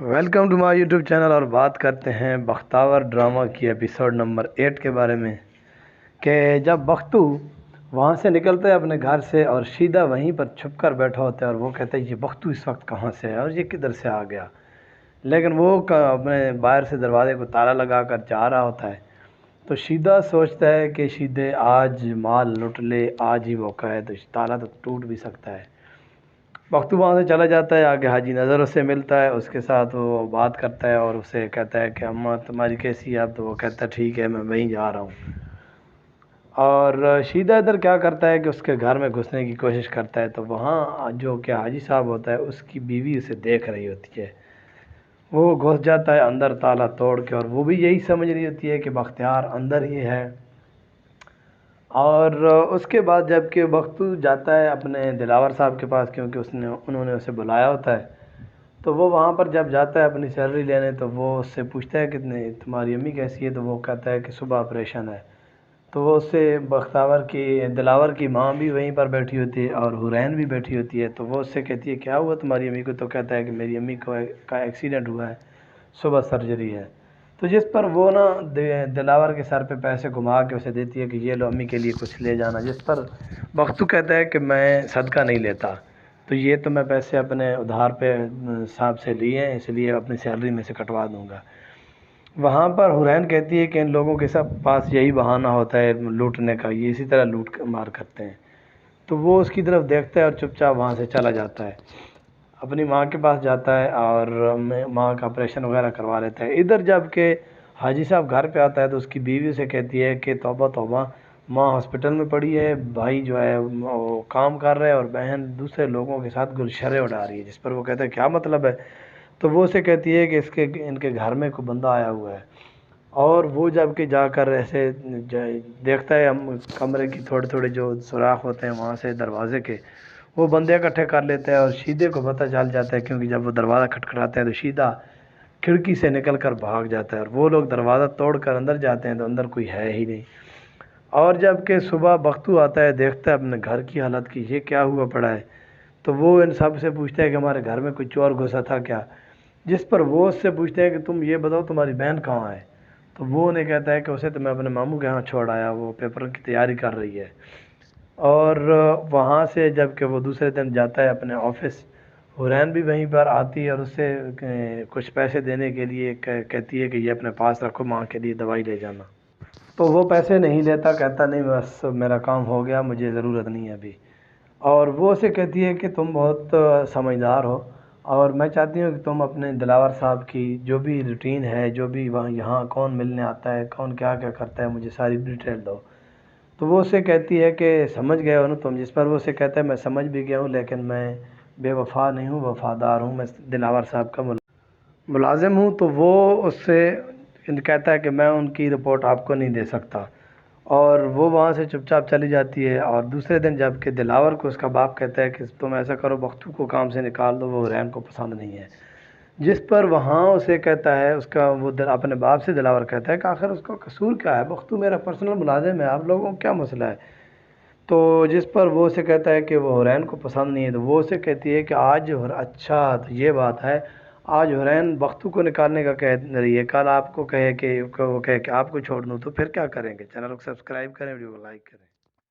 Welcome to my YouTube channel, اور بات کرتے ہیں بختاور ڈرامہ کی ایپیسوڈ نمبر 8 کے بارے میں کہ جب بختو وہاں سے نکلتا ہے اپنے گھر سے اور شیدہ وہیں پر چھپ کر بیٹھا ہوتا ہے اور وہ کہتا ہے یہ بختو اس وقت کہاں سے ہے اور یہ کدھر سے آ گیا، لیکن وہ اپنے باہر سے دروازے کو تالا لگا کر جا رہا ہوتا ہے۔ تو شیدہ سوچتا ہے کہ شیدے آج مال لوٹ لے، آج ہی موقع ہے، تو تالا تو ٹوٹ بھی سکتا ہے۔ بختو وہاں سے چلا جاتا ہے، آگے حاجی نظر اس سے ملتا ہے، اس کے ساتھ وہ بات کرتا ہے اور اسے کہتا ہے کہ اماں تمہاری کیسی ہے اب؟ تو وہ کہتا ہے ٹھیک ہے، میں وہیں جا رہا ہوں۔ اور شیدہ ادھر کیا کرتا ہے کہ اس کے گھر میں گھسنے کی کوشش کرتا ہے، تو وہاں جو کہ حاجی صاحب ہوتا ہے اس کی بیوی اسے دیکھ رہی ہوتی ہے۔ وہ گھس جاتا ہے اندر تالا توڑ کے، اور وہ بھی یہی سمجھ رہی ہوتی ہے کہ بختیار اندر ہی ہے۔ اور اس کے بعد جب کہ بختو جاتا ہے اپنے دلاور صاحب کے پاس، کیونکہ انہوں نے اسے بلایا ہوتا ہے، تو وہ وہاں پر جب جاتا ہے اپنی سیلری لینے، تو وہ اس سے پوچھتا ہے کہ تمہاری امی کیسی ہے؟ تو وہ کہتا ہے کہ صبح آپریشن ہے۔ تو وہ اس سے دلاور کی ماں بھی وہیں پر بیٹھی ہوتی ہے اور حورین بھی بیٹھی ہوتی ہے، تو وہ اس سے کہتی ہے کیا ہوا تمہاری امی کو؟ تو کہتا ہے کہ میری امی کا ایکسیڈنٹ ہوا ہے، صبح سرجری ہے۔ تو جس پر وہ دلاور کے سر پہ پیسے گھما کے اسے دیتی ہے کہ یہ لو امی کے لیے کچھ لے جانا، جس پر بختو کہتا ہے کہ میں صدقہ نہیں لیتا، تو یہ تو میں پیسے اپنے ادھار پہ صاحب سے لیے ہیں، اس لیے اپنی سیلری میں سے کٹوا دوں گا۔ وہاں پر حورین کہتی ہے کہ ان لوگوں کے سب پاس یہی بہانہ ہوتا ہے لوٹنے کا، یہ اسی طرح لوٹ مار کرتے ہیں۔ تو وہ اس کی طرف دیکھتا ہے اور چپ چاپ وہاں سے چلا جاتا ہے، اپنی ماں کے پاس جاتا ہے اور ماں کا آپریشن وغیرہ کروا لیتا ہے۔ ادھر جب کہ حاجی صاحب گھر پہ آتا ہے تو اس کی بیوی سے کہتی ہے کہ توبہ توبہ، ماں ہاسپٹل میں پڑی ہے، بھائی جو ہے وہ کام کر رہے ہیں اور بہن دوسرے لوگوں کے ساتھ گلشرے اڑا رہی ہے، جس پر وہ کہتا ہے کیا مطلب ہے؟ تو وہ اسے کہتی ہے کہ ان کے گھر میں کوئی بندہ آیا ہوا ہے، اور وہ جب کہ جا کر ایسے دیکھتا ہے کمرے کی تھوڑے تھوڑے جو سوراخ ہوتے ہیں وہاں سے دروازے کے، وہ بندے اکٹھے کر لیتا ہے اور شیدے کو پتہ چل جاتا ہے، کیونکہ جب وہ دروازہ کھٹکھٹاتے ہیں تو شیدہ کھڑکی سے نکل کر بھاگ جاتا ہے، اور وہ لوگ دروازہ توڑ کر اندر جاتے ہیں تو اندر کوئی ہے ہی نہیں۔ اور جب کہ صبح بختو آتا ہے، دیکھتا ہے اپنے گھر کی حالت کی یہ کیا ہوا پڑا ہے، تو وہ ان سب سے پوچھتا ہے کہ ہمارے گھر میں کوئی چور گھسا تھا کیا؟ جس پر وہ اس سے پوچھتے ہیں کہ تم یہ بتاؤ تمہاری بہن کہاں ہے؟ تو وہ انہیں کہتا ہے کہ اسے تو میں اپنے ماموں کے ہاں چھوڑ آیا، وہ پیپر کی تیاری کر رہی ہے۔ اور وہاں سے جب کہ وہ دوسرے دن جاتا ہے اپنے آفس، حورین بھی وہیں پر آتی ہے اور اس سے کچھ پیسے دینے کے لیے کہتی ہے کہ یہ اپنے پاس رکھو، ماں کے لیے دوائی لے جانا۔ تو وہ پیسے نہیں لیتا، کہتا نہیں بس میرا کام ہو گیا، مجھے ضرورت نہیں ہے ابھی۔ اور وہ اسے کہتی ہے کہ تم بہت سمجھدار ہو، اور میں چاہتی ہوں کہ تم اپنے دلاور صاحب کی جو بھی روٹین ہے، جو بھی وہاں یہاں کون ملنے آتا ہے، کون کیا کیا کرتا ہے، مجھے ساری ڈیٹیل دو۔ تو وہ اسے کہتی ہے کہ سمجھ گئے ہو نا تم؟ جس پر وہ اسے کہتا ہے میں سمجھ بھی گیا ہوں، لیکن میں بے وفا نہیں ہوں، وفادار ہوں، میں دلاور صاحب کا ملازم ہوں۔ تو وہ اس سے کہتا ہے کہ میں ان کی رپورٹ آپ کو نہیں دے سکتا، اور وہ وہاں سے چپ چاپ چلی جاتی ہے۔ اور دوسرے دن جب کہ دلاور کو اس کا باپ کہتا ہے کہ تم ایسا کرو، بختو کو کام سے نکال دو، وہ حورین کو پسند نہیں ہے، جس پر وہاں اسے کہتا ہے وہ اپنے باپ سے دلاور کہتا ہے کہ آخر اس کا قصور کیا ہے؟ بختو میرا پرسنل ملازم ہے، آپ لوگوں کو کیا مسئلہ ہے؟ تو جس پر وہ اسے کہتا ہے کہ وہ حورین کو پسند نہیں ہے، تو وہ اسے کہتی ہے کہ آج اچھا تو یہ بات ہے، آج حورین بختو کو نکالنے کا کہہ رہی ہے، کل آپ کو کہے کہ وہ کہے کہ آپ کو چھوڑ دوں، تو پھر کیا کریں گے؟ چینل کو سبسکرائب کریں، ویڈیو کو لائک کریں۔